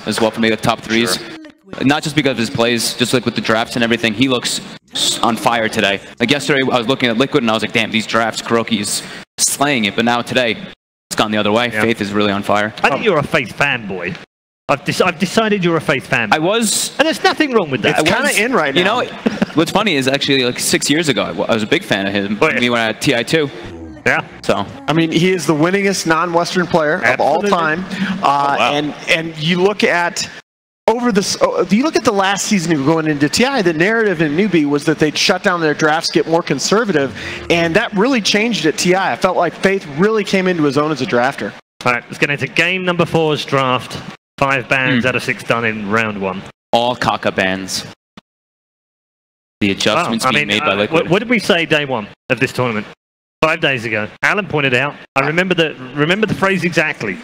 as well for me, like top 3s. Sure. Not just because of his plays, just like with the drafts and everything, he looks on fire today. Like yesterday, I was looking at Liquid and I was like, damn, these drafts, Kuroki is slaying it. But now today, it's gone the other way. Yeah. Faith is really on fire. I think you're a Faith fanboy. I've decided you're a Faith fanboy. I was. And there's nothing wrong with that. It's kind of in right now. You know, what's funny is actually like 6 years ago, I was a big fan of him. Oh, yeah. Me when I had TI2. Yeah. So I mean, he is the winningest non-Western player of all time. Wow. And you look at you look at the last season going into TI, the narrative in Newbee was that they'd shut down their drafts, get more conservative, and that really changed at TI. I felt like Faith really came into his own as a drafter. All right, let's get into game number 4's draft. 5 bans out of 6 done in round 1. All Kaka bans. The adjustments being made by Liquid. What did we say day 1 of this tournament? 5 days ago. Alan pointed out. I remember the phrase exactly.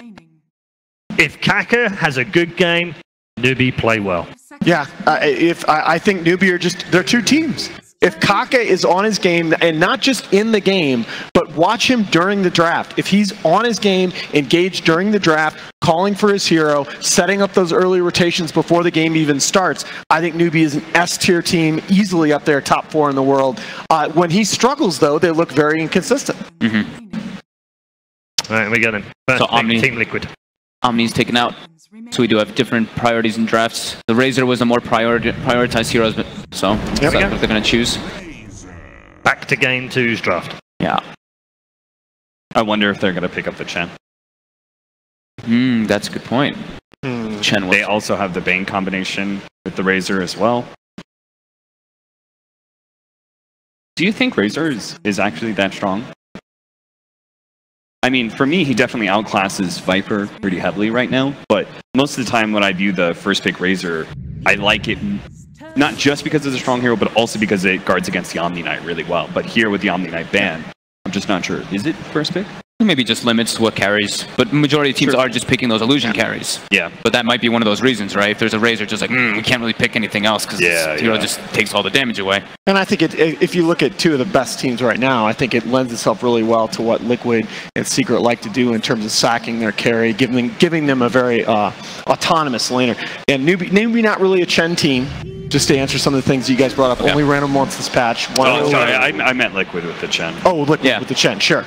If Kaka has a good game, Newbee play well. Yeah, I think Newbee they're 2 teams. If Kaka is on his game, and not just in the game, but watch him during the draft. If he's on his game, engaged during the draft, calling for his hero, setting up those early rotations before the game even starts, I think Newbee is an S-tier team, easily up there, top 4 in the world. When he struggles, though, they look very inconsistent. Mm-hmm. All right, we got him. First pick, Team Liquid. Omni's taken out. So we do have different priorities in drafts. The Razor was the more prioritized heroes, so that's what they're going to choose. Back to game 2's draft. Yeah. I wonder if they're going to pick up the Chen. That's a good point. Chen they also have the Bane combination with the Razor as well. Do you think Razor is actually that strong? I mean, for me, he definitely outclasses Viper pretty heavily right now, but most of the time when I view the first pick Razor, I like it not just because it's a strong hero, but also because it guards against the Omni Knight really well. But here with the Omni Knight ban, I'm just not sure. Is it first pick? Maybe just limits what carries, but majority of teams are just picking those illusion carries. Yeah. But that might be one of those reasons, right? If there's a Razor, just like, we can't really pick anything else because the hero just takes all the damage away. And I think if you look at 2 of the best teams right now, I think it lends itself really well to what Liquid and Secret like to do in terms of sacking their carry, giving them a very autonomous laner. And Newbee not really a Chen team. Just to answer some of the things you guys brought up, only ran them once this patch. Oh, sorry, I meant Liquid with the Chen. Oh, Liquid with the Chen, sure.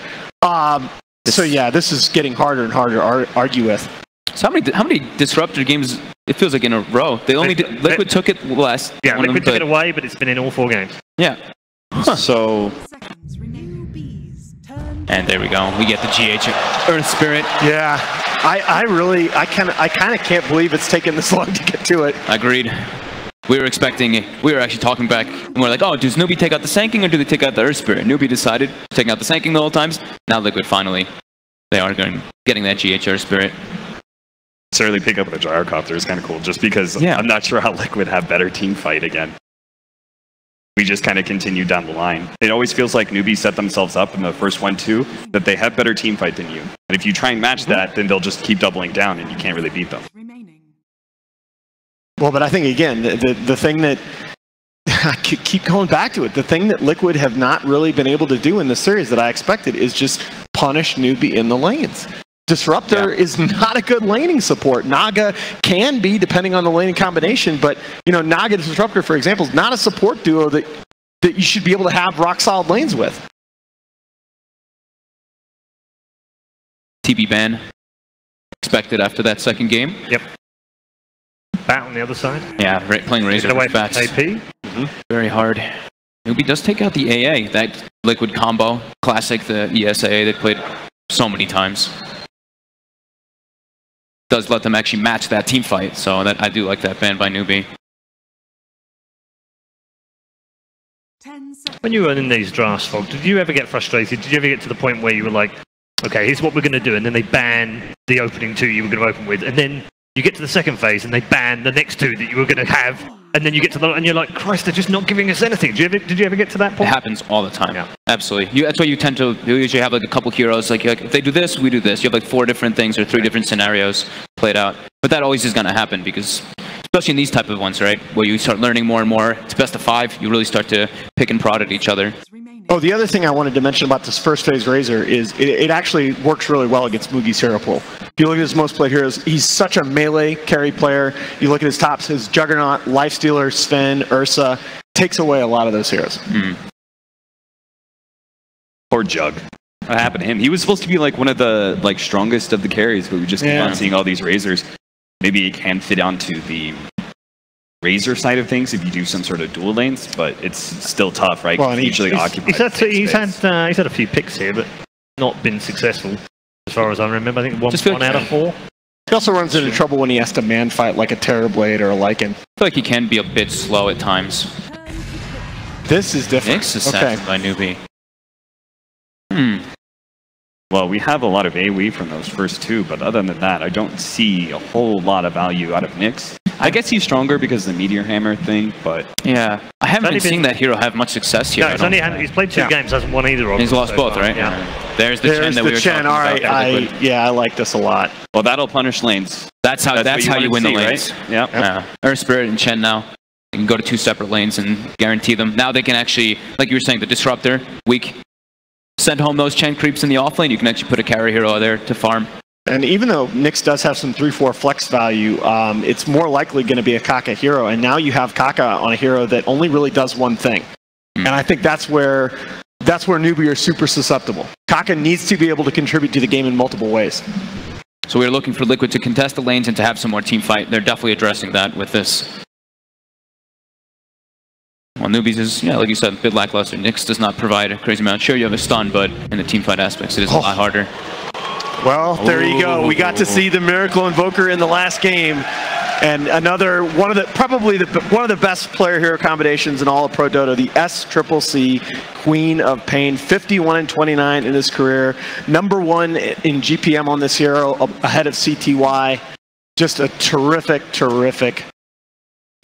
So yeah, this is getting harder and harder to argue with. So how many disruptor games? It feels like in a row. They only Liquid took it last. Yeah, Liquid took it away, but it's been in all 4 games. Yeah. So. And there we go. We get the GH Earth Spirit. Yeah, I kind of can't believe it's taken this long to get to it. Agreed. We were actually talking back, and we're like, oh, does Newbee take out the Sanking or do they take out the Earth Spirit? Newbee decided taking out the Sanking the whole times. Now Liquid finally, they are getting that GH Earth Spirit. Certainly pick up the Gyrocopter is kind of cool, just because I'm not sure how Liquid have better team fight again. We just kind of continue down the line. It always feels like Newbee set themselves up in the first 1-2, that they have better team fight than you. And if you try and match that, then they'll just keep doubling down and you can't really beat them. Well, but I think, again, the thing that, I keep going back to it, the thing that Liquid have not really been able to do in this series that I expected is just punish Newbee in the lanes. Disruptor is not a good laning support. Naga can be, depending on the laning combination, but, you know, Naga Disruptor, for example, is not a support duo that you should be able to have rock-solid lanes with. TB ban expected after that second game. Yep. Bat on the other side. Yeah, playing Razor with bats. AP. Very hard. Newbee does take out the AA, that Liquid combo. Classic, the ESL they played so many times. Does let them actually match that team fight, so that I do like that ban by Newbee. When you were in these drafts, Fog, did you ever get frustrated? Did you ever get to the point where you were like, okay, here's what we're going to do, and then they ban the opening 2 you were going to open with, and then you get to the second phase and they ban the next 2 that you were going to have, and then you get to the, and you're like, Christ, they're just not giving us anything. Did you ever get to that point? It happens all the time. Yeah. Absolutely. That's why you usually have like a couple heroes. Like if they do this, we do this. You have like 4 different things or 3 different scenarios played out. But that always is going to happen because, especially in these type of ones, right, where you start learning more and more. It's best of 5. You really start to pick and prod at each other. Oh, the other thing I wanted to mention about this first phase Razor is it actually works really well against Mugi's hero pool. If you look at his most played heroes, he's such a melee carry player. You look at his tops, his Juggernaut, Lifestealer, Sven, Ursa, takes away a lot of those heroes. Poor Jug. What happened to him? He was supposed to be like one of the strongest of the carries, but we just keep on seeing all these Razors. Maybe he can fit onto the Razor side of things if you do some sort of dual lanes, but it's still tough, right? Well, he's had a few picks here, but not been successful as far as I remember. I think one out of 4. He also runs into trouble when he has to man fight like a Terrorblade or a Lycan. I feel like he can be a bit slow at times. This is different. Nyx assassinated by Newbee. Well, we have a lot of AoE from those first 2, but other than that, I don't see a whole lot of value out of Nyx. I guess he's stronger because of the Meteor Hammer thing, but... Yeah, I haven't been seeing that hero have much success here. No, he's played 2 games, hasn't won either of them. He's lost both, right? Yeah. There's the Chen that we were talking about. I like this a lot. Well, that'll punish lanes. That's how you win the lanes. Right? Yep. Earth Spirit and Chen now. They can go to 2 separate lanes and guarantee them. Now they can actually, like you were saying, the Disruptor, weak. Send home those Chen creeps in the off lane. You can actually put a carry hero there to farm. And even though Nyx does have some 3-4 flex value, it's more likely going to be a Kaka hero. And now you have Kaka on a hero that only really does one thing. And I think that's where Newbee are super susceptible. Kaka needs to be able to contribute to the game in multiple ways. So we're looking for Liquid to contest the lanes and to have some more team fight. They're definitely addressing that with this. Well, Newbee's is, like you said, a bit lackluster. Nyx does not provide a crazy amount. Sure, you have a stun, but in the team fight aspects, it is a lot harder. Well, there you go. We got to see the Miracle Invoker in the last game, and another one of the best player hero combinations in all of Pro Dota. The SCCC Queen of Pain, 51 and 29 in his career, #1 in GPM on this hero, ahead of CTY. Just a terrific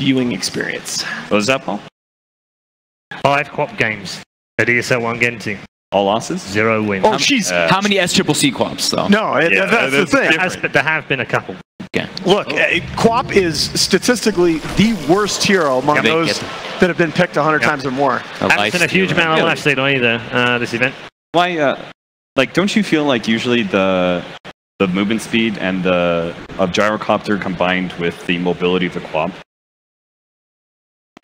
viewing experience. What was that, Paul? 5 quap games at ESL 1 Genting. All losses? 0 wins. Oh, jeez. How many SCCC quaps, though? No, that's the thing. There have been a couple. Okay. Look, Quap is statistically the worst hero among those that have been picked 100 times or more. Haven't seen a huge amount of lifesteal either this event. Why? Don't you feel like usually the movement speed and of Gyrocopter combined with the mobility of the Quap,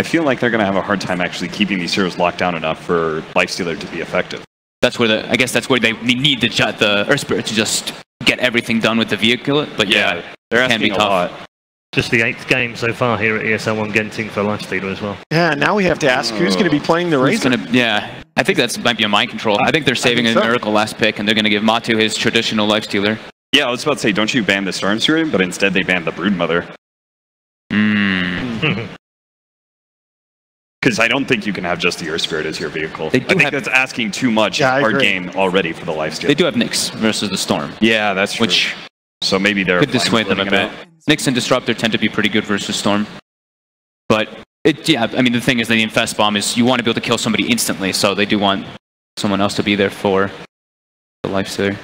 I feel like they're going to have a hard time actually keeping these heroes locked down enough for Lifestealer to be effective. That's where I guess that's where they need the Earth Spirit to just get everything done with the vehicle. But yeah, they're it can be asking a lot. Just the 8th game so far here at ESL 1 Genting for Lifestealer as well. Yeah, now we have to ask who's going to be playing the Razor. I think that might be a mind control. I think they're saving a Miracle last pick, and they're going to give Matu his traditional Lifestealer. Yeah, I was about to say, don't you ban the Storm Spirit, but instead they banned the Broodmother. Because I don't think you can have just the Earth Spirit as your vehicle. I think that's asking too much hard game already for the Lifestealer. They do have Nyx versus the Storm. Yeah, that's true. So maybe they're could dissuade them a bit. Nyx and Disruptor tend to be pretty good versus Storm. But, the thing is that the Infest Bomb is you want to be able to kill somebody instantly, so they do want someone else to be there for the Lifestealer.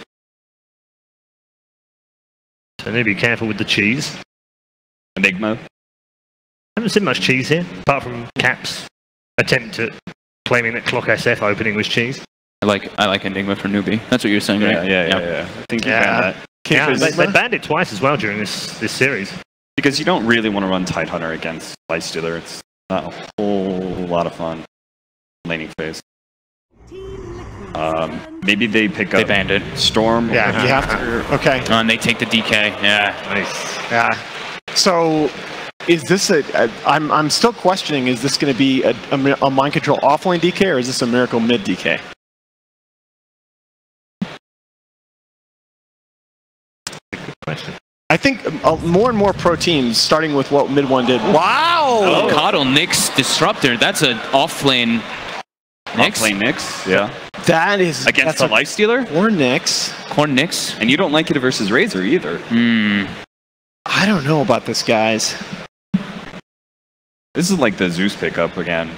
So need to be careful with the cheese. Enigma. I haven't seen much cheese here, apart from Cap's attempt at claiming that Clock SF opening was cheese. I like Enigma for Newbee. That's what you were saying, right? Yeah. I think you banned that. They banned it twice as well during this series. Because you don't really want to run Tidehunter against Lifestealer. It's not a whole lot of fun laning phase. Maybe they pick up. They banned it. Storm. Yeah, you have to. Okay. And they take the DK. Yeah. Nice. Yeah. So, is this I'm still questioning, is this going to be a mind control offlane DK, or is this a Miracle mid DK? Good question. I think more and more pro teams, starting with what mid one did. Wow! Oh, Coddle, Nyx, Disruptor. That's an offlane Nyx. Offlane Nyx, yeah. That is against the Lifestealer? Or Nyx. Corn Nyx. And you don't like it versus Razor either. I don't know about this, guys. This is like the Zeus pickup again.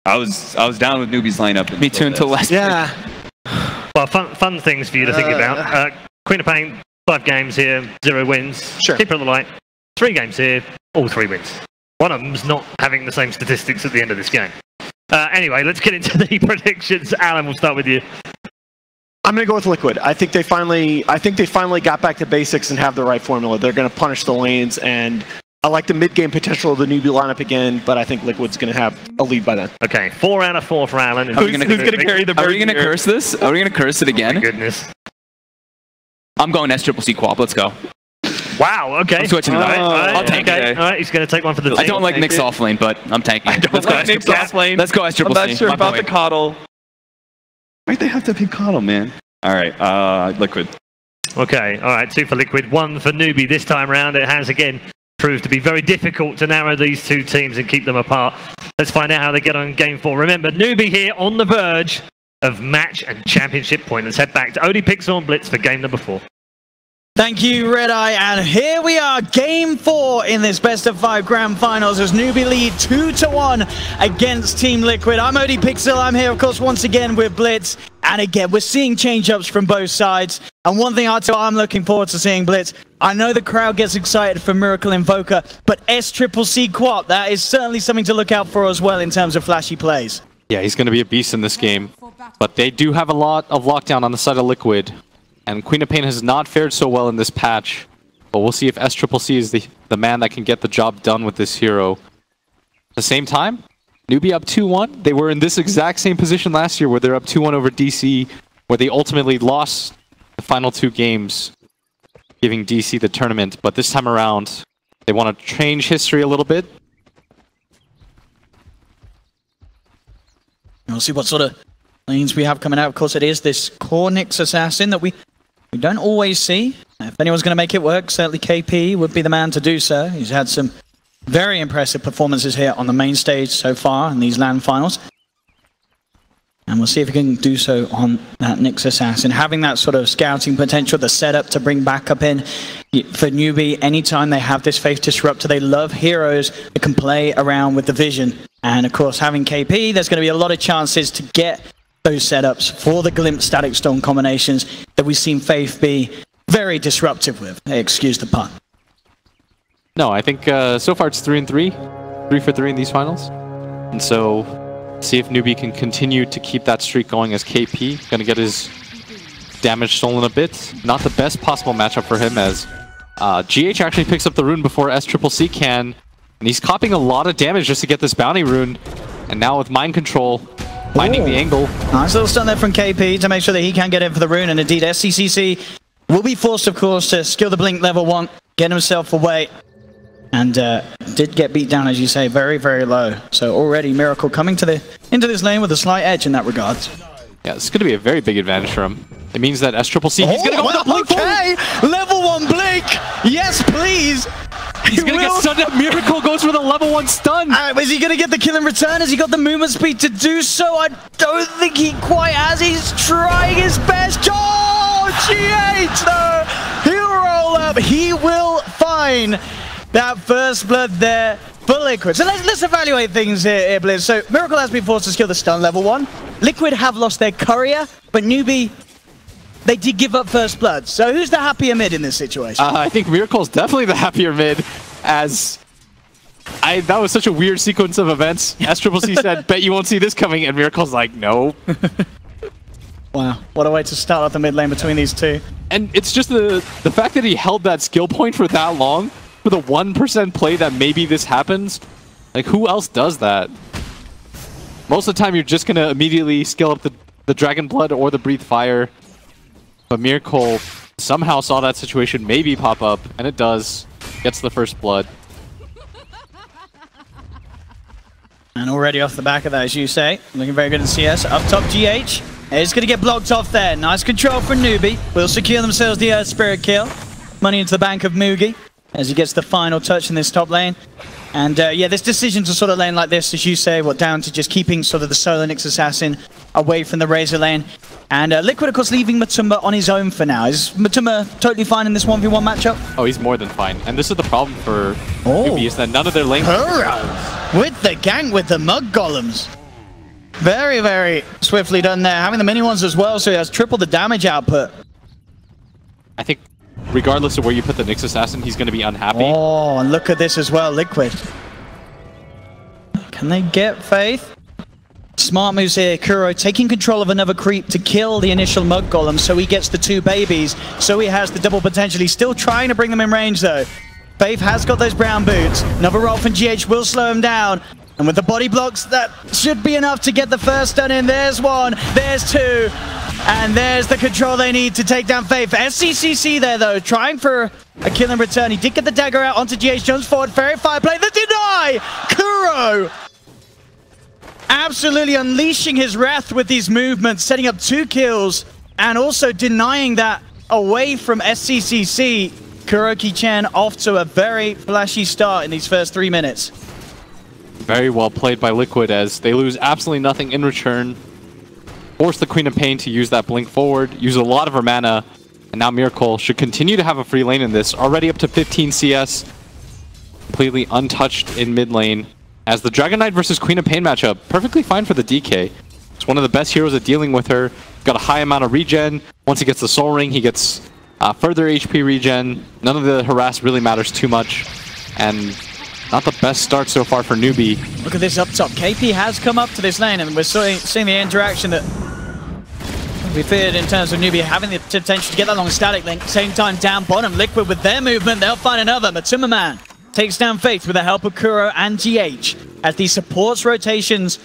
I was down with Newbee's lineup. Me too until last. Yeah. Well, fun things for you to think about. Queen of Pain, 5 games here, 0 wins. Sure. Keeper of the Light, 3 games here, all 3 wins. One of them's not having the same statistics at the end of this game. Anyway, let's get into the predictions. Alan, we'll start with you. I'm going to go with Liquid. I think they finally got back to basics and have the right formula. They're going to punish the lanes, and I like the mid-game potential of the Newbee lineup again, but I think Liquid's going to have a lead by then. Okay, 4 out of 4 for Alan. Who's going to carry the bird? Are we going to curse this? Are we going to curse it again? Oh my goodness. I'm going SCCC Quap. Let's go. Wow, okay. I'm switching to that. I'll take it. All right, he's going to take one for the team. I don't like Nick's off lane, but I'm tanking it. Let's go SCCC. Let's go SCCC. I'm not sure about the coddle. Why'd they have to pick coddle, man? All right, Liquid. Okay, all right, 2 for Liquid, 1 for Newbee this time round. It has, again, proved to be very difficult to narrow these two teams and keep them apart. Let's find out how they get on Game 4. Remember, Newbee here on the verge of match and championship point. Let's head back to OD Pixel and Blitz for game number 4. Thank you, Red Eye, and here we are, Game 4 in this best of 5 grand finals as Newbee lead 2-1 against Team Liquid. I'm OD Pixel, I'm here, of course, once again with Blitz, and again, we're seeing change-ups from both sides, and one thing I'm looking forward to seeing, Blitz, I know the crowd gets excited for Miracle Invoker, but SCCC Quap, that is certainly something to look out for as well in terms of flashy plays. Yeah, he's going to be a beast in this game, but they do have a lot of lockdown on the side of Liquid. And Queen of Pain has not fared so well in this patch, but we'll see if SCCC is the man that can get the job done with this hero. At the same time, Newbee up 2-1. They were in this exact same position last year where they're up 2-1 over DC, where they ultimately lost the final 2 games, giving DC the tournament. But this time around, they want to change history a little bit. We'll see what sort of lanes we have coming out. Of course, it is this core Nyx assassin that we don't always see. If anyone's going to make it work, certainly KP would be the man to do so. He's had some very impressive performances here on the main stage so far in these LAN finals. And we'll see if he can do so on that Nyx assassin. Having that sort of scouting potential, the setup to bring backup in for Newbee, anytime they have this Faith Disruptor, they love heroes that can play around with the vision. And of course, having KP, there's going to be a lot of chances to get those setups for the Glimpse Static Storm combinations that we've seen Faith be very disruptive with. Hey, excuse the pun. No, I think so far it's 3-3. 3 for 3 in these finals. And so, see if Newbee can continue to keep that streak going as KP. Gonna get his damage stolen a bit. Not the best possible matchup for him as GH actually picks up the rune before SCCC can. And he's copying a lot of damage just to get this bounty rune. And now with mind control, finding the angle. Nice little stun there from KP to make sure that he can get in for the rune, and indeed SCCC will be forced, of course, to skill the blink level 1, get himself away, and did get beat down, as you say, very, very low. So already Miracle coming to into this lane with a slight edge in that regard. Yeah, it's going to be a very big advantage for him. It means that SCCC, he's going to go with the blink. Okay, level 1 blink, yes please. He's going to get stunned up. Miracle goes for the level 1 stun. Is he going to get the kill in return? Has he got the movement speed to do so? I don't think he quite has. He's trying his best. Oh, GH though. He'll roll up. He will find that first blood there for Liquid. So let's evaluate things here, Blizz. So Miracle has been forced to skill the stun level 1. Liquid have lost their courier, but Newbee, they did give up first blood. So who's the happier mid in this situation? I think Miracle's definitely the happier mid, as that was such a weird sequence of events. SCCC said, bet you won't see this coming, and Miracle's like, no. Wow, what a way to start off the mid lane between these two. And it's just the fact that he held that skill point for that long, for the 1% play that maybe this happens. Like, who else does that? Most of the time, you're just going to immediately skill up the Dragon Blood or the Breathe Fire. But Miracle somehow saw that situation maybe pop up, and it does. Gets the first blood. And already off the back of that, as you say, looking very good in CS. Up top, GH is going to get blocked off there. Nice control from Newbee. Will secure themselves the Spirit kill. Money into the bank of Mugi as he gets the final touch in this top lane. And yeah, this decision to sort of lane like this, as you say, down to just keeping sort of the solo Nyx assassin away from the Razor lane. And Liquid, of course, leaving Matumba on his own for now. Is Matumba totally fine in this 1v1 matchup? Oh, he's more than fine. And this is the problem for Newbee, is that none of their lanes... With the gank with the Mug Golems. Very, very swiftly done there. Having the mini ones as well, so he has triple the damage output. I think regardless of where you put the Nyx assassin, he's going to be unhappy. Oh, and look at this as well, Liquid. Can they get Faith? Smart moves here. Kuro taking control of another creep to kill the initial Mud Golem, so he gets the 2 babies, so he has the double potential. He's still trying to bring them in range, though. Faith has got those brown boots. Another roll from GH will slow him down. And with the body blocks, that should be enough to get the first stun in. There's 1, there's 2, and there's the control they need to take down Faith. SCCC there, though, trying for a kill in return. He did get the dagger out onto GH. Jumps forward, very fire play. The deny! Kuro! Absolutely unleashing his wrath with these movements, setting up 2 kills, and also denying that away from SCCC. Kuroki-chan off to a very flashy start in these first 3 minutes. Very well played by Liquid as they lose absolutely nothing in return. Force the Queen of Pain to use that blink forward, use a lot of her mana, and now Miracle should continue to have a free lane in this. Already up to 15 CS, completely untouched in mid lane. As the Dragon Knight versus Queen of Pain matchup, perfectly fine for the DK. It's one of the best heroes at dealing with her. Got a high amount of regen. Once he gets the Soul Ring, he gets further HP regen. None of the harass really matters too much. And not the best start so far for Newbee. Look at this up top. KP has come up to this lane, and we're seeing the interaction that we feared in terms of Newbee having the potential to get that long static link. Same time down bottom, Liquid with their movement, they'll find another. Matuma Man takes down Faith with the help of Kuro and GH as the supports rotations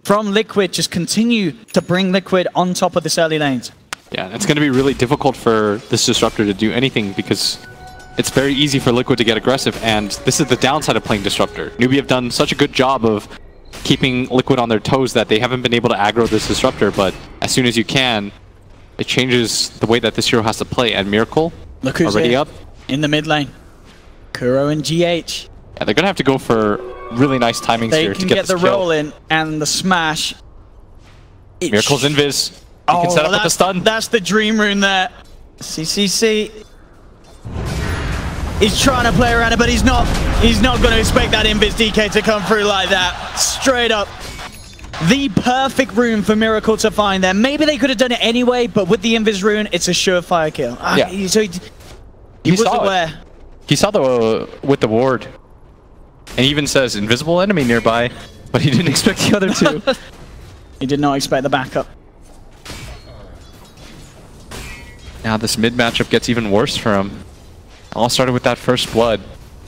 from Liquid just continue to bring Liquid on top of this early lanes. Yeah, it's going to be really difficult for this Disruptor to do anything because it's very easy for Liquid to get aggressive, and this is the downside of playing Disruptor. Newbee have done such a good job of keeping Liquid on their toes that they haven't been able to aggro this Disruptor, but as soon as you can, it changes the way that this hero has to play. And Miracle, look who's already here up in the mid lane. Kuro and GH. Yeah, they're going to have to go for really nice timings here to get the this kill. roll in and the smash. Miracle's invis. He can set up with the stun. That's the dream rune there. CCC. He's trying to play around it, but he's not going to expect that invis DK to come through like that. Straight up. The perfect rune for Miracle to find there. Maybe they could have done it anyway, but with the invis rune, it's a surefire kill. Yeah. So he was aware. He saw the with the ward, and he even says invisible enemy nearby, but he didn't expect the other 2. He did not expect the backup. Now this mid matchup gets even worse for him. All started with that first blood.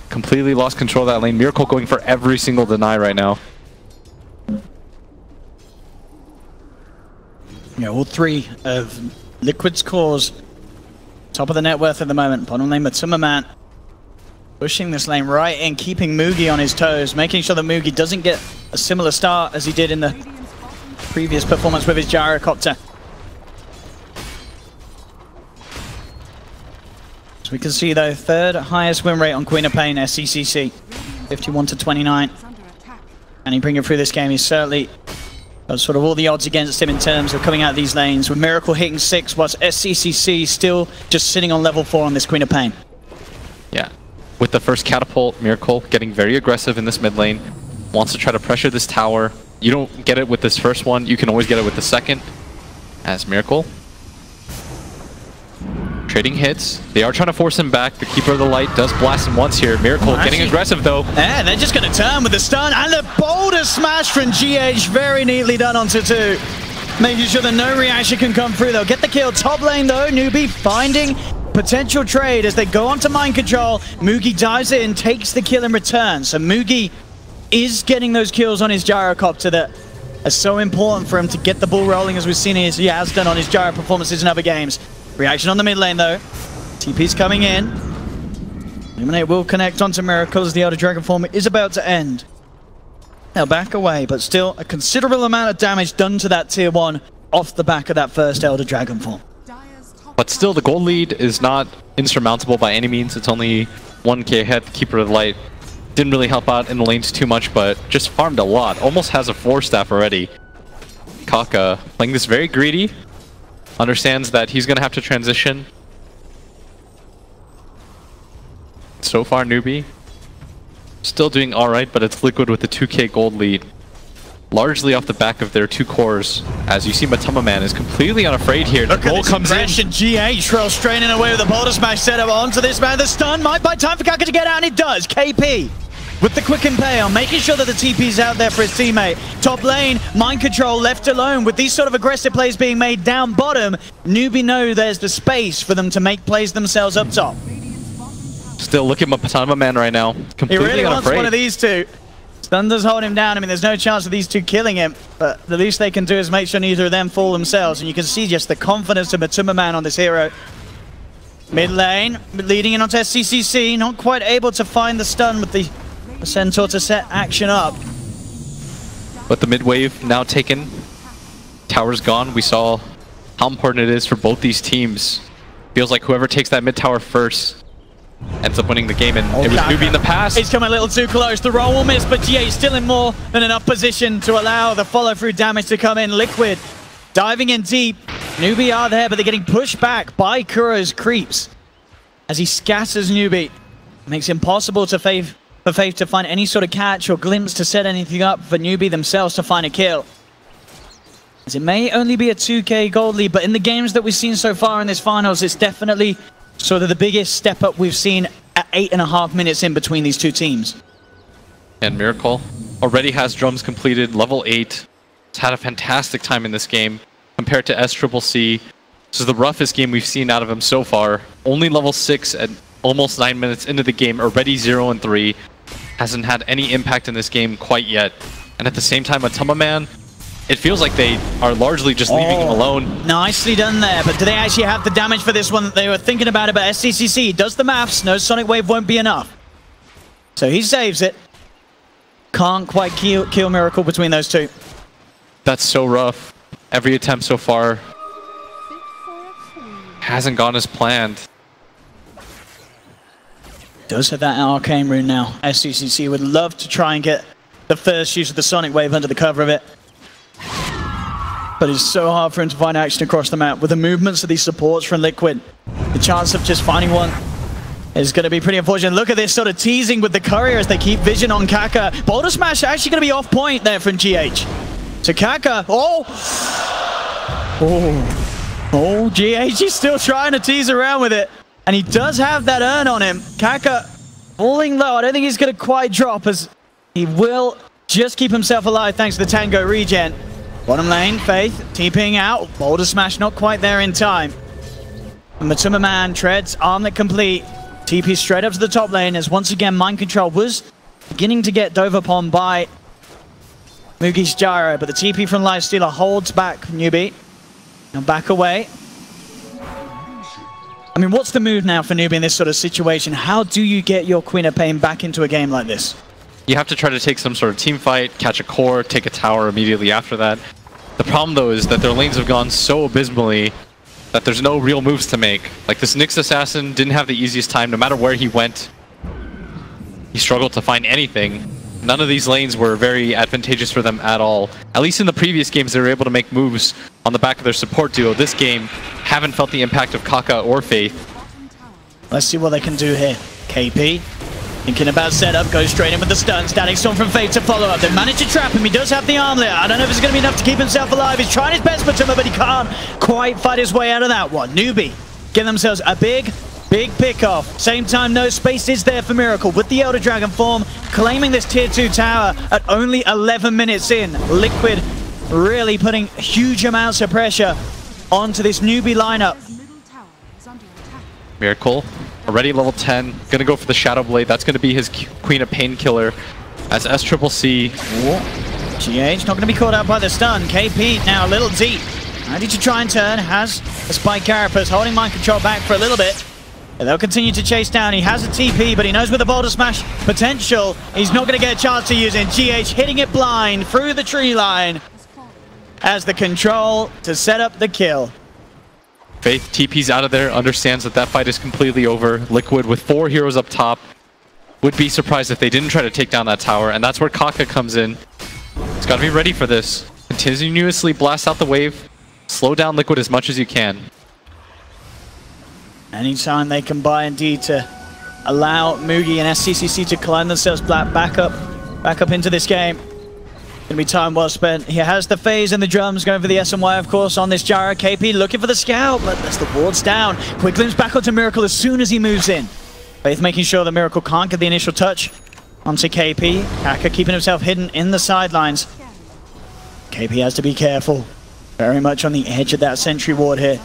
Completely lost control of that lane. Miracle going for every single deny right now. Yeah, all 3 of Liquid's cores. Top of the net worth at the moment. Bottom lane Matuma Man pushing this lane right in, keeping Mugi on his toes, making sure that Mugi doesn't get a similar start as he did in the previous performance with his gyrocopter. So we can see, though, 3rd highest win rate on Queen of Pain, SCCC, 51-29. And he bring it through this game. He's certainly got sort of all the odds against him in terms of coming out of these lanes, with Miracle hitting 6, whilst SCCC still just sitting on level 4 on this Queen of Pain. Yeah. With the first catapult, Miracle getting very aggressive in this mid lane. Wants to try to pressure this tower. You don't get it with this first one, you can always get it with the second. As Miracle trading hits. They are trying to force him back. The Keeper of the Light does blast him once here. Miracle getting aggressive though. Yeah, they're just going to turn with the stun, and the boulder smash from GH, very neatly done onto 2. Making sure that no reaction can come through. They'll get the kill. Top lane though, Newbee finding potential trade as they go onto mind control. Mugi dives in, takes the kill in return. So Mugi is getting those kills on his gyrocopter that are so important for him to get the ball rolling, as we've seen as he has done on his gyro performances in other games. Reaction on the mid lane though. TP's coming in. Illuminate will connect onto Miracle as the Elder Dragon form is about to end. They'll back away, but still a considerable amount of damage done to that tier 1 off the back of that first Elder Dragon form. But still, the gold lead is not insurmountable by any means. It's only 1k ahead. The Keeper of the Light didn't really help out in the lanes too much, but just farmed a lot. Almost has a 4-staff already. Kaka playing this very greedy. Understands that he's going to have to transition. So far, Newbee still doing alright, but it's Liquid with the 2k gold lead. Largely off the back of their 2 cores. As you see, Matuma Man is completely unafraid here. The goal comes in. GH rolls straining away with the boulder smash setup onto this man. The stun might buy time for Kaka to get out, and it does. KP with the quick impale, making sure that the TP's out there for his teammate. Top lane, mind control left alone. With these sort of aggressive plays being made down bottom, Newbee know there's the space for them to make plays themselves up top. Still looking at Matama Man right now. Completely He really wants unafraid. one of these two. Stun does hold him down. I mean, there's no chance of these two killing him, but the least they can do is make sure neither of them fall themselves. And you can see just the confidence of Matuma Man on this hero. Mid lane, leading in onto SCCC, not quite able to find the stun with the Centaur to set action up. But the mid wave now taken. Tower's gone. We saw how important it is for both these teams. Feels like whoever takes that mid tower first ends up winning the game, and it was Newbee in the past. He's come a little too close. The roll will miss, but GA still in more than enough position to allow the follow-through damage to come in. Liquid diving in deep. Newbee are there, but they're getting pushed back by Kuro's creeps as he scatters Newbee. Makes it impossible for Faith to find any sort of catch or glimpse to set anything up for Newbee themselves to find a kill. As it may only be a 2k gold lead, but in the games that we've seen so far in this finals, it's definitely sort of the biggest step up we've seen at 8.5 minutes in between these two teams. And Miracle already has drums completed, level 8. He's had a fantastic time in this game compared to SCCC. This is the roughest game we've seen out of him so far. Only level 6 at almost 9 minutes into the game, already 0-3. Hasn't had any impact in this game quite yet. And at the same time, Matama Man, it feels like they are largely just leaving him alone. Nicely done there, but do they actually have the damage for this one? They were thinking about it, but SCCC does the maths. No Sonic Wave won't be enough. So he saves it. Can't quite kill Miracle between those two. That's so rough. Every attempt so far hasn't gone as planned. Does have that arcane rune now. SCCC would love to try and get the first use of the Sonic Wave under the cover of it. But it's so hard for him to find action across the map. With the movements of these supports from Liquid, the chance of just finding one is going to be pretty unfortunate. Look at this sort of teasing with the courier as they keep vision on Kaka. Boulder Smash actually going to be off point there from GH. So Kaka, GH is still trying to tease around with it. And he does have that urn on him. Kaka falling low. I don't think he's going to quite drop, as he will just keep himself alive thanks to the Tango regen. Bottom lane, Faith TPing out. Boulder Smash not quite there in time. Matuma Man treads armlet complete. TP straight up to the top lane as once again Mind Control was beginning to get dove upon by Mugi's Gyro, but the TP from Lifestealer holds back Newbee. Now back away. I mean, what's the move now for Newbee in this sort of situation? How do you get your Queen of Pain back into a game like this? You have to try to take some sort of team fight, catch a core, take a tower immediately after that. The problem, though, is that their lanes have gone so abysmally that there's no real moves to make. Like, this Nyx Assassin didn't have the easiest time. No matter where he went, he struggled to find anything. None of these lanes were very advantageous for them at all. At least in the previous games, they were able to make moves on the back of their support duo. This game, haven't felt the impact of Kaka or Faith. Let's see what they can do here. KP thinking about setup, goes straight in with the stun. Static Storm from Faith to follow up. They managed to trap him. He does have the armlet. I don't know if it's going to be enough to keep himself alive. He's trying his best for Tumma, but he can't quite fight his way out of that one. Newbee getting themselves a big pick-off. Same time, no space is there for Miracle with the Elder Dragon form, claiming this tier 2 tower at only 11 minutes in. Liquid really putting huge amounts of pressure onto this Newbee lineup. Miracle, already level 10, gonna go for the Shadow Blade. That's gonna be his Queen of Pain killer. As SCCC. GH not gonna be caught out by the stun. KP now a little deep. Ready to try and turn, has a Spike Carapace holding Mind Control back for a little bit. And they'll continue to chase down. He has a TP, but he knows with the Boulder Smash potential, he's not gonna get a chance to use it. GH hitting it blind through the tree line as the control to set up the kill. Faith TP's out of there, understands that that fight is completely over. Liquid with 4 heroes up top. Would be surprised if they didn't try to take down that tower, and that's where Kaka comes in. He's got to be ready for this. Continuously blast out the wave. Slow down Liquid as much as you can. Anytime they can buy indeed to allow Mugi and SCCC to climb themselves back up into this game. Gonna be time well spent. He has the phase and the drums going for the SMY, of course, on this Gyro. KP looking for the scout, but that's the ward's down. Quick glimpse back onto Miracle as soon as he moves in. Faith making sure that Miracle can't get the initial touch onto KP. Kaka keeping himself hidden in the sidelines. KP has to be careful. Very much on the edge of that sentry ward here.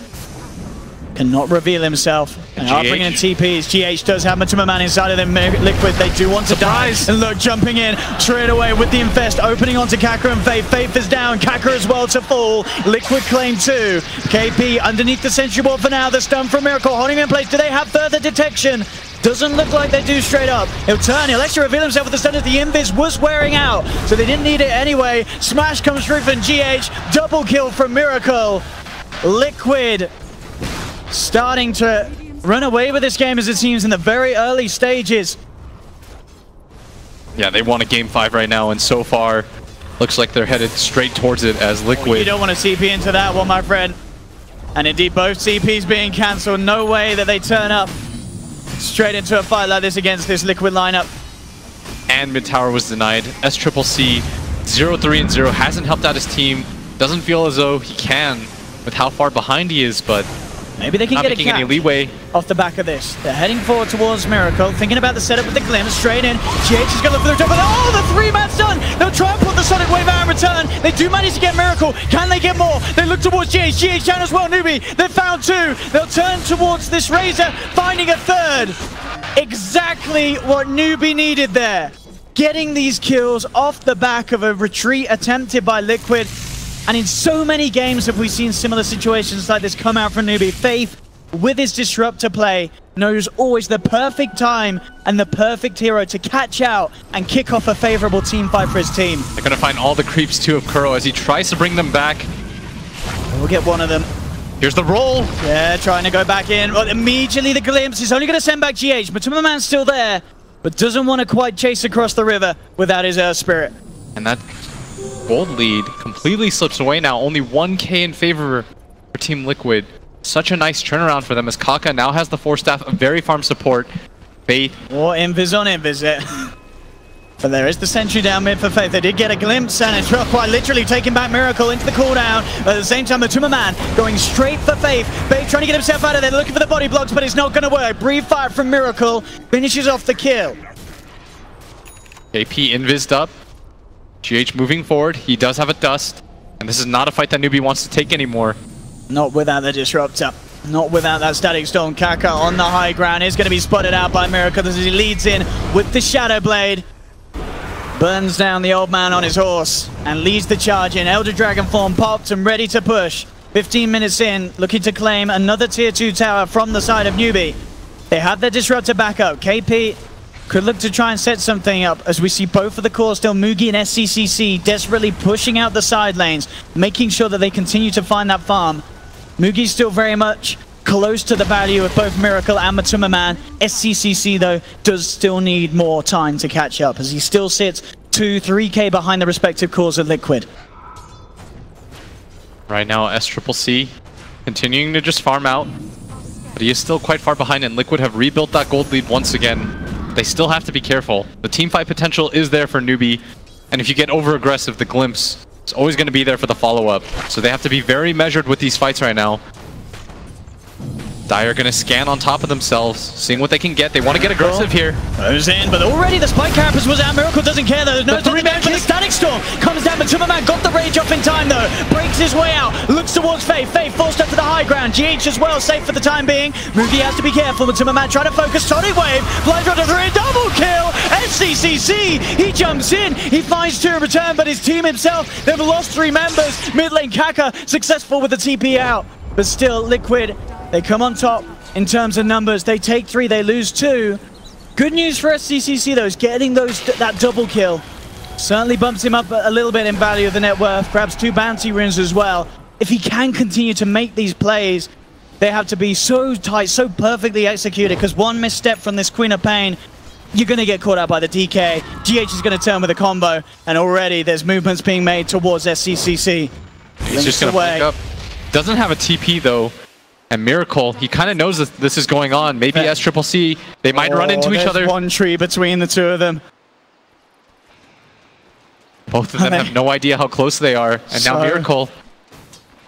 Cannot reveal himself. And are bringing in TPs. GH does have Matuma Man inside of them. Liquid, they do want to die. And look, jumping in straight away with the infest, opening onto Kaka and Faith. Faith is down. Kaka as well to fall. Liquid claim 2. KP underneath the sentry wall for now. The stun from Miracle holding in place. Do they have further detection? Doesn't look like they do straight up. He'll turn. He'll actually reveal himself with the stun as the invis was wearing out. So they didn't need it anyway. Smash comes through from GH. Double kill from Miracle. Liquid starting to run away with this game as it seems in the very early stages. Yeah, they want a game 5 right now, and so far looks like they're headed straight towards it as Liquid. You don't want to CP into that one, my friend. And indeed, both CPs being cancelled. No way that they turn up straight into a fight like this against this Liquid lineup. And mid tower was denied. SCCC 0-3-0 hasn't helped out his team. Doesn't feel as though he can with how far behind he is, but maybe they can get a any leeway off the back of this. They're heading forward towards Miracle, thinking about the setup with the glimpse, straight in. GH is going to look for the top, but oh, the 3-man's done! They'll try and put the Sonic Wave out in return. They do manage to get Miracle. Can they get more? They look towards GH. GH down as well, Newbee. They've found 2. They'll turn towards this Razor, finding a 3rd. Exactly what Newbee needed there. Getting these kills off the back of a retreat attempted by Liquid. And in so many games have we seen similar situations like this come out from Newbee. Faith, with his disruptor play, knows always the perfect time and the perfect hero to catch out and kick off a favorable team fight for his team. They're going to find all the creeps too of Kuro as he tries to bring them back. We'll get one of them. Here's the roll. Yeah, trying to go back in. Well, immediately the glimpse is only going to send back GH. Matuma Man's still there, but doesn't want to quite chase across the river without his Earth Spirit. And that gold lead completely slips away now. Only 1k in favor for Team Liquid. Such a nice turnaround for them as Kaka now has the 4-staff of very farm support. Faith. Or invis on invis. But there is the sentry down mid for Faith. They did get a glimpse and it's quite literally taking back Miracle into the cooldown. At the same time, the Matuma Man going straight for Faith. Faith trying to get himself out of there, looking for the body blocks, but it's not going to work. Brief fire from Miracle finishes off the kill. KP invised up. GH moving forward. He does have a dust. And this is not a fight that Newbee wants to take anymore. Not without the disruptor. Not without that static storm. Kaka on the high ground is going to be spotted out by Miracle as he leads in with the Shadow Blade. Burns down the old man on his horse and leads the charge in. Elder Dragon form popped and ready to push. 15 minutes in, looking to claim another tier 2 tower from the side of Newbee. They have their disruptor back up. KP could look to try and set something up as we see both of the cores still, Mugi and SCCC, desperately pushing out the side lanes, making sure that they continue to find that farm. Mugi's still very much close to the value of both Miracle and Matuma Man. SCCC, though, does still need more time to catch up as he still sits 2-3k behind the respective cores of Liquid. Right now, SCCC continuing to just farm out, but he is still quite far behind, and Liquid have rebuilt that gold lead once again. They still have to be careful. The team fight potential is there for Newbee, and if you get over-aggressive, the glimpse is always going to be there for the follow-up. So they have to be very measured with these fights right now. Dire going to scan on top of themselves, seeing what they can get. They want to get aggressive here. Goes in, but already the spike carapace was out. Miracle doesn't care though. There's no 3-man kick. The static storm comes down, but Matuma Man got the rage off in time though. Breaks his way out, looks towards Faith. Faith forced up to the high ground. GH as well, safe for the time being. Mugi has to be careful. Matuma Man trying to focus. Sonic Wave, flies right to 3, double kill. SCCC, he jumps in. He finds 2 in return, but his team himself, they've lost 3 members. Mid lane Kaka successful with the TP out, but still Liquid, they come on top. In terms of numbers, they take 3, they lose 2. Good news for SCCC though is getting that double kill. Certainly bumps him up a little bit in value of the net worth, perhaps 2 bounty runes as well. If he can continue to make these plays, they have to be so tight, so perfectly executed, because one misstep from this Queen of Pain, you're going to get caught out by the DK. GH is going to turn with a combo, and already there's movements being made towards SCCC. He's just going to pick up. Doesn't have a TP though. And Miracle, he kind of knows that this is going on. Maybe SCCC, they might run into each other. One tree between the 2 of them. Both of them have no idea how close they are. And now Miracle.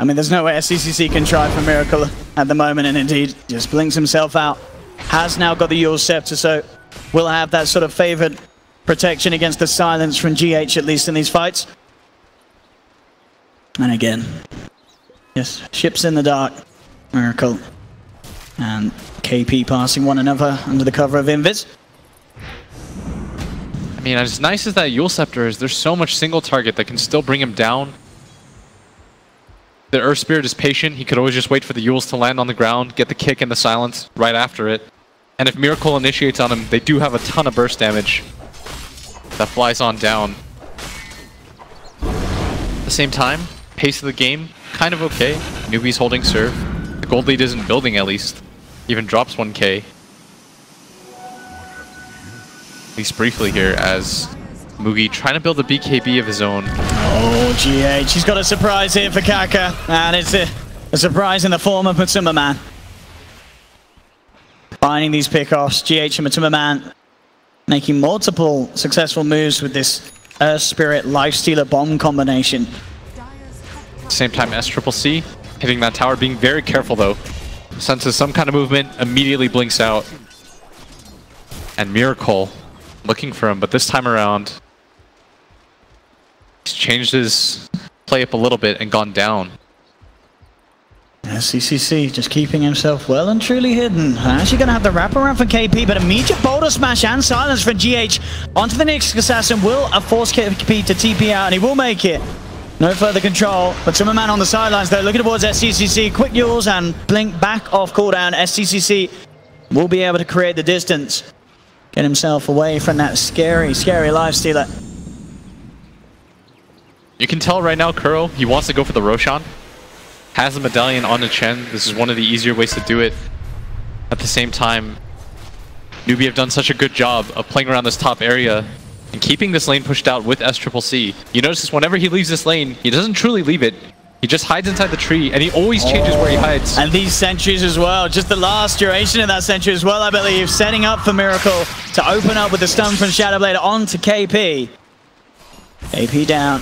I mean, there's no way SCCC can try for Miracle at the moment, and indeed just blinks himself out. Has now got the Yule Scepter, so will have that sort of favored protection against the silence from GH, at least in these fights. And again, yes, ships in the dark, Miracle and KP passing one another under the cover of Invis. I mean, as nice as that Yule Scepter is, there's so much single target that can still bring him down. The Earth Spirit is patient. He could always just wait for the Yules to land on the ground, get the kick and the silence right after it. And if Miracle initiates on him, they do have a ton of burst damage that flies on down. At the same time, pace of the game, kind of okay. Newbee's holding serve. The gold lead isn't building, at least. Even drops 1k. At least briefly here, as Mugi trying to build a BKB of his own. Oh, GH, he's got a surprise here for Kaka. And it's a surprise in the form of Matumba Man. Finding these pickoffs, GH and Matumba Man making multiple successful moves with this Earth Spirit Lifestealer bomb combination. At the same time, SCCC hitting that tower, being very careful though. Senses some kind of movement, immediately blinks out. And Miracle looking for him, but this time around, he's changed his play up a little bit and gone down. SCCC just keeping himself well and truly hidden. Actually going to have the wraparound for KP, but immediate boulder smash and silence for GH onto the next assassin will force KP to TP out, and he will make it. No further control, but Matumba Man on the sidelines though, looking towards SCCC. Quick Yules and blink back off cooldown. SCCC will be able to create the distance, get himself away from that scary, scary Lifestealer. You can tell right now, Kuro, he wants to go for the Roshan. Has the medallion on the Chen. This is one of the easier ways to do it. At the same time, Newbee have done such a good job of playing around this top area and keeping this lane pushed out with SCCC. You notice this, whenever he leaves this lane, he doesn't truly leave it. He just hides inside the tree, and he always changes where he hides. And these sentries as well, just the last duration of that sentry as well, I believe, setting up for Miracle to open up with the stun from Shadowblade onto KP. KP down.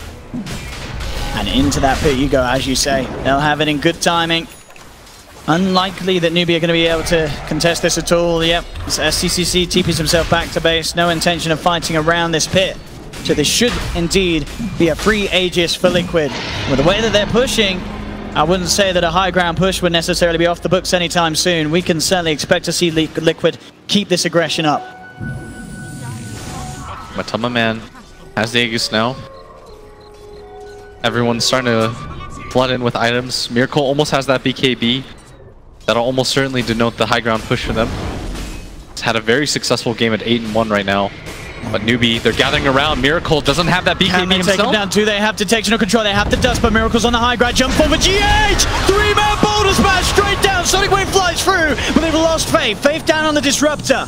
And into that pit you go, as you say. They'll have it in good timing. Unlikely that Newbee are going to be able to contest this at all. Yep, SCCC TPs himself back to base. No intention of fighting around this pit. So this should indeed be a free Aegis for Liquid. With the way that they're pushing, I wouldn't say that a high ground push would necessarily be off the books anytime soon. We can certainly expect to see Liquid keep this aggression up. Matumba Man has the Aegis now. Everyone's starting to flood in with items. Miracle almost has that BKB. That'll almost certainly denote the high ground push for them. It's had a very successful game at 8-1 right now. But Newbee, they're gathering around. Miracle doesn't have that BKB Can they himself. Take him down? Do they have detectional control? They have the dust, but Miracle's on the high ground. Jump forward, GH! 3-man boulder smash straight down. Sonic Wave flies through, but they've lost Faith. Faith down on the Disruptor.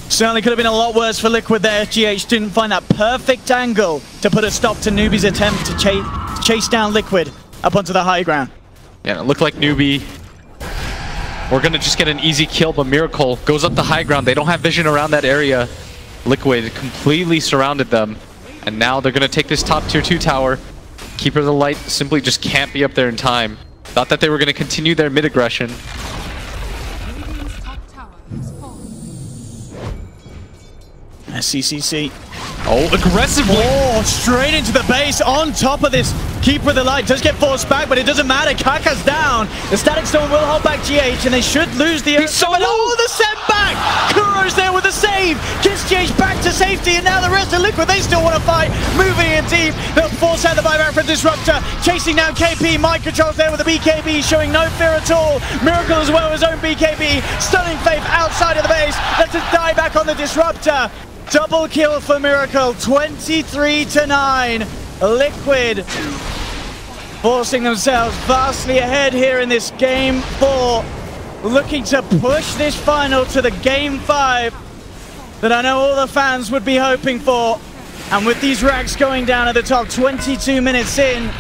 Certainly could have been a lot worse for Liquid there. GH didn't find that perfect angle to put a stop to Newbee's attempt to chase down Liquid up onto the high ground. Yeah, it looked like Newbee. We're going to just get an easy kill, but Miracle goes up the high ground. They don't have vision around that area. Liquid completely surrounded them. And now they're going to take this top tier 2 tower. Keeper of the Light simply just can't be up there in time. Thought that they were going to continue their mid-aggression. SCCC. Oh, aggressively! Oh, straight into the base on top of this. Keeper of the Light does get forced back, but it doesn't matter. Kaka's down. The Static Storm will hold back GH, and they should lose the... He's so low! Oh, the setback! Kuro's there with the save. Gets GH back to safety, and now the rest of Liquid, they still want to fight. Moving in deep. They'll force out the buyback from Disruptor. Chasing down KP. Mind Control's there with the BKB, showing no fear at all. Miracle as well, his own BKB. Stunning Faith outside of the base. Lets it die back on the Disruptor. Double kill for Miracle, 23-9. Liquid forcing themselves vastly ahead here in this Game 4. Looking to push this final to the Game 5 that I know all the fans would be hoping for. And with these racks going down at the top, 22 minutes in,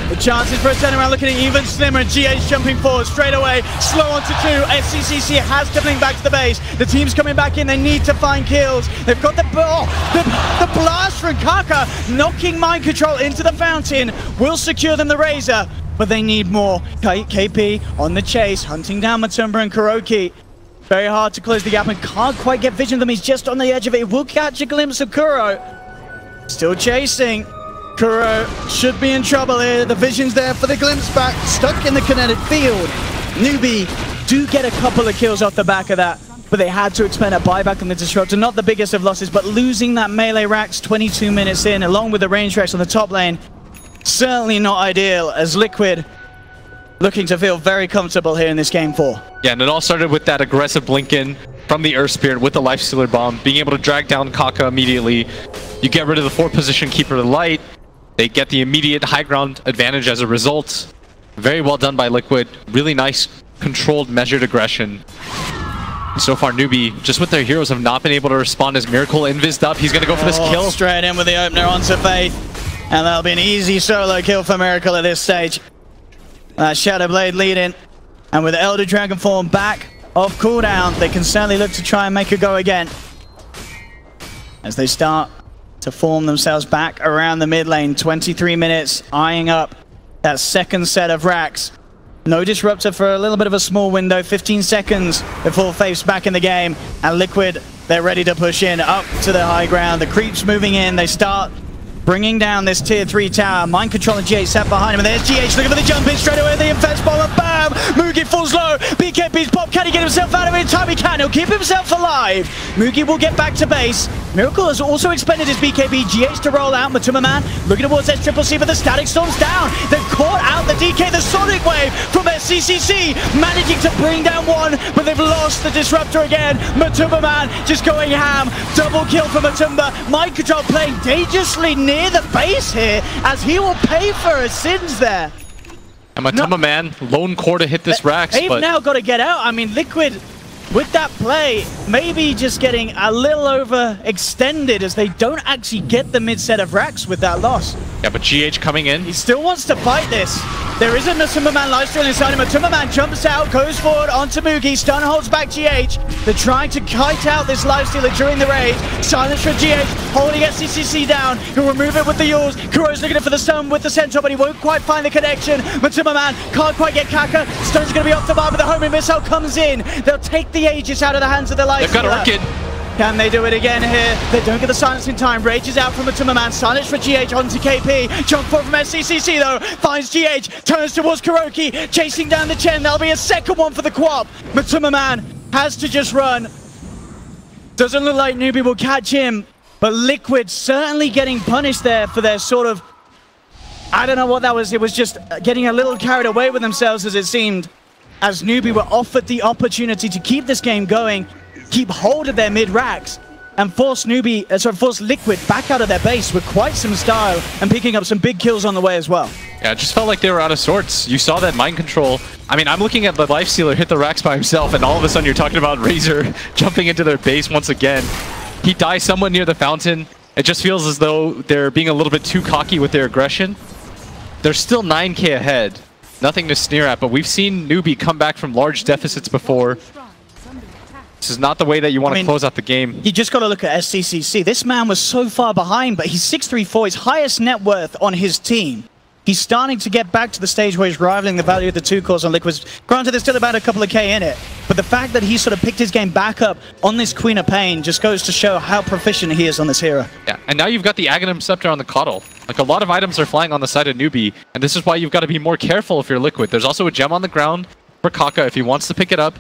the chances for a turnaround looking even slimmer. GH jumping forward straight away. Slow on to 2. SCCC has to bring back to the base. The team's coming back in. They need to find kills. They've got the blast from Kaka knocking Mind Control into the fountain. Will secure them the Razor, but they need more. KP on the chase, hunting down Matumba and Kuroki. Very hard to close the gap and can't quite get vision of them. He's just on the edge of it. He will catch a glimpse of Kuro. Still chasing. Kuro should be in trouble here. The vision's there for the glimpse back. Stuck in the kinetic field. Newbee do get a couple of kills off the back of that, but they had to expend a buyback on the Disruptor. Not the biggest of losses, but losing that melee racks 22 minutes in, along with the range racks on the top lane, certainly not ideal, as Liquid looking to feel very comfortable here in this game 4. Yeah, and it all started with that aggressive blink in from the Earth Spirit with the Life Stealer Bomb, being able to drag down Kaka immediately. You get rid of the 4th position Keeper of the Light. They get the immediate high ground advantage as a result. Very well done by Liquid. Really nice, controlled, measured aggression. So far, Newbee, just with their heroes, have not been able to respond as Miracle invised up. He's going to go for this kill. Straight in with the opener onto Faith. And that'll be an easy solo kill for Miracle at this stage. Shadow Blade leading. And with Elder Dragon Form back off cooldown, they can certainly look to try and make a go again. As they start to form themselves back around the mid lane. 23 minutes, eyeing up that second set of racks. No Disruptor for a little bit of a small window. 15 seconds before Faith's back in the game. And Liquid, they're ready to push in up to the high ground. The creeps moving in. They start bringing down this tier 3 tower. Mind Control and GH sat behind him. And there's GH looking for the jump in straight away. The Infest Bomber, bam! Mugi falls low. BKB's pop. Can he get himself out of it in time? He can. He'll keep himself alive. Mugi will get back to base. Miracle has also expended his BKB. GH to roll out. Matuma Man looking towards SCCC, but the Static Storm's down. They've caught out the DK, the Sonic Wave from SCCC, managing to bring down one, but they've lost the Disruptor again. Matuma Man just going ham. Double kill for Matumba. Mind Control playing dangerously near the base here, as he will pay for his sins there. And Matuma Man, lone core to hit this Rax, They've now got to get out. I mean, Liquid, with that play, maybe just getting a little overextended as they don't actually get the mid set of racks with that loss. Yeah, but GH coming in. He still wants to fight this. There is a Matuma Man lifesteal inside him. Matuma Man jumps out, goes forward onto Mugi. Stun holds back GH. They're trying to kite out this lifestealer during the raid. Silence from GH, holding SCCC down. He'll remove it with the Yules. Kuro's looking for the stun with the Centaur, but he won't quite find the connection. Matuma Man can't quite get Kaka. Stun's going to be off the bar, but the homing missile comes in. They'll take the Aegis out of the hands of the lifestealer. They've got Orchid. Can they do it again here? They don't get the silence in time. Rage is out from Matuma Man. Silence for GH onto KP. Jump forward from SCCC though. Finds GH. Turns towards Kuroki. Chasing down the Chen. That'll be a second one for the Quap. Matuma Man has to just run. Doesn't look like Newbee will catch him. But Liquid certainly getting punished there for their sort of... I don't know what that was. It was just getting a little carried away with themselves as it seemed. As Newbee were offered the opportunity to keep this game going, keep hold of their mid racks, and force Liquid back out of their base with quite some style and picking up some big kills on the way as well. Yeah, it just felt like they were out of sorts. You saw that Mind Control. I mean, I'm looking at the Lifestealer hit the racks by himself, and all of a sudden you're talking about Razor jumping into their base once again. He dies somewhat near the fountain. It just feels as though they're being a little bit too cocky with their aggression. They're still 9k ahead. Nothing to sneer at, but we've seen Newbee come back from large deficits before. This is not the way that you want to close out the game. You just got to look at SCCC. This man was so far behind, but he's 634, his highest net worth on his team. He's starting to get back to the stage where he's rivaling the value of the 2 cores on Liquids. Granted, there's still about a couple of K in it, but the fact that he sort of picked his game back up on this Queen of Pain just goes to show how proficient he is on this hero. Yeah, and now you've got the Aghanim Scepter on the Coddle. Like, a lot of items are flying on the side of Newbee, and this is why you've got to be more careful if you're Liquid. There's also a gem on the ground for Kaka if he wants to pick it up.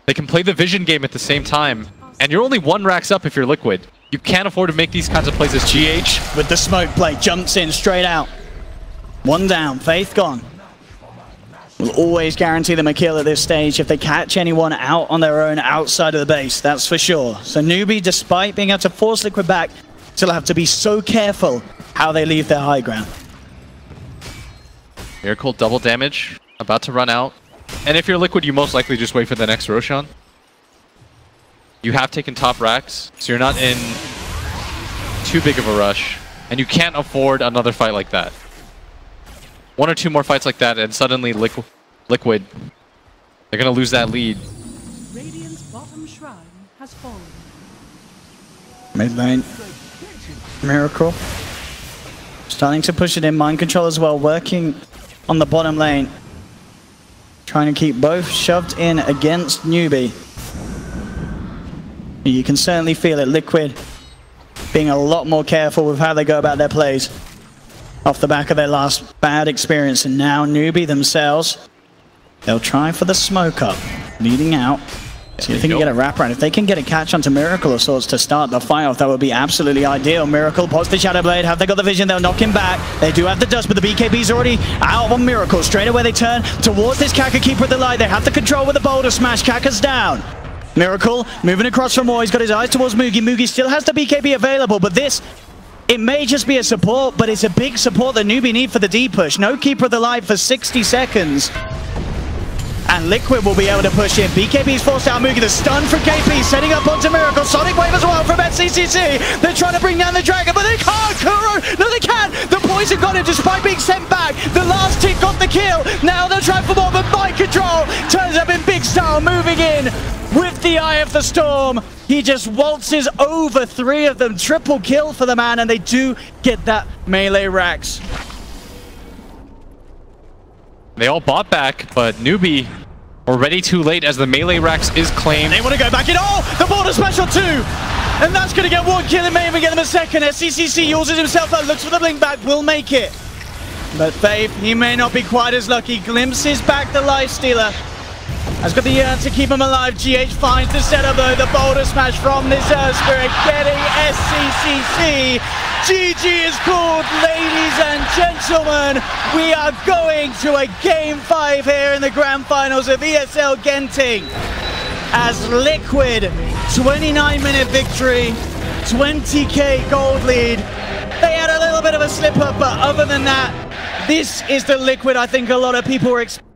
They can play the vision game at the same time, and you're only 1 racks up if you're Liquid. You can't afford to make these kinds of plays as GH. With the smoke play, jumps in straight out. 1 down, Faith gone. Will always guarantee them a kill at this stage if they catch anyone out on their own outside of the base, that's for sure. So Newbee, despite being able to force Liquid back, still have to be so careful how they leave their high ground. Miracle double damage, about to run out. And if you're Liquid, you most likely just wait for the next Roshan. You have taken top racks, so you're not in too big of a rush. And you can't afford another fight like that. 1 or 2 more fights like that, and suddenly Liquid, they're going to lose that lead. Radiant's bottom shrine has fallen. Mid lane. Miracle. Starting to push it in. Mind Control as well, working on the bottom lane. Trying to keep both shoved in against Newbee. You can certainly feel it. Liquid being a lot more careful with how they go about their plays off the back of their last bad experience. And now Newbee themselves, they'll try for the smoke up, leading out. See if they can get a wraparound. If they can get a catch onto Miracle of sorts to start the fight off, that would be absolutely ideal. Miracle pots the Shadow Blade. Have they got the vision? They'll knock him back. They do have the dust, but the BKB's already out on Miracle. Straight away they turn towards this Kaka Keeper of the Light. They have the control with the Boulder Smash. Kaka's down. Miracle moving across from more. He's got his eyes towards Mugi. Mugi still has the BKB available, but this, it may just be a support, but it's a big support that Newbee need for the D push. No Keeper of the Light for 60 seconds. And Liquid will be able to push in. BKB's forced out Mugi. The stun from KP, setting up onto Miracle. Sonic Wave as well from SCCC. They're trying to bring down the Dragon, but they can't. Kuro, no they can. The Poison got him despite being sent back. The last tick got the kill. Now they'll try for more, but Mind Control turns up in big style, moving in with the Eye of the Storm. He just waltzes over 3 of them. Triple kill for the man, and they do get that melee racks. They all bought back, but Newbee already too late as the melee racks is claimed. They want to go back in. Oh, the Border Special 2! And that's going to get 1 kill and may even get them a second. SCCC uses himself out, looks for the blink back, will make it. But Faith, he may not be quite as lucky. Glimpses back the Lifestealer. Has got the urn to keep him alive. GH finds the setup though. The Boulder Smash from this Earth Spirit getting SCCC. GG is called, ladies and gentlemen. We are going to a Game 5 here in the Grand Finals of ESL Genting. As Liquid, 29-minute victory, 20k gold lead. They had a little bit of a slip up, but other than that, this is the Liquid I think a lot of people were expecting.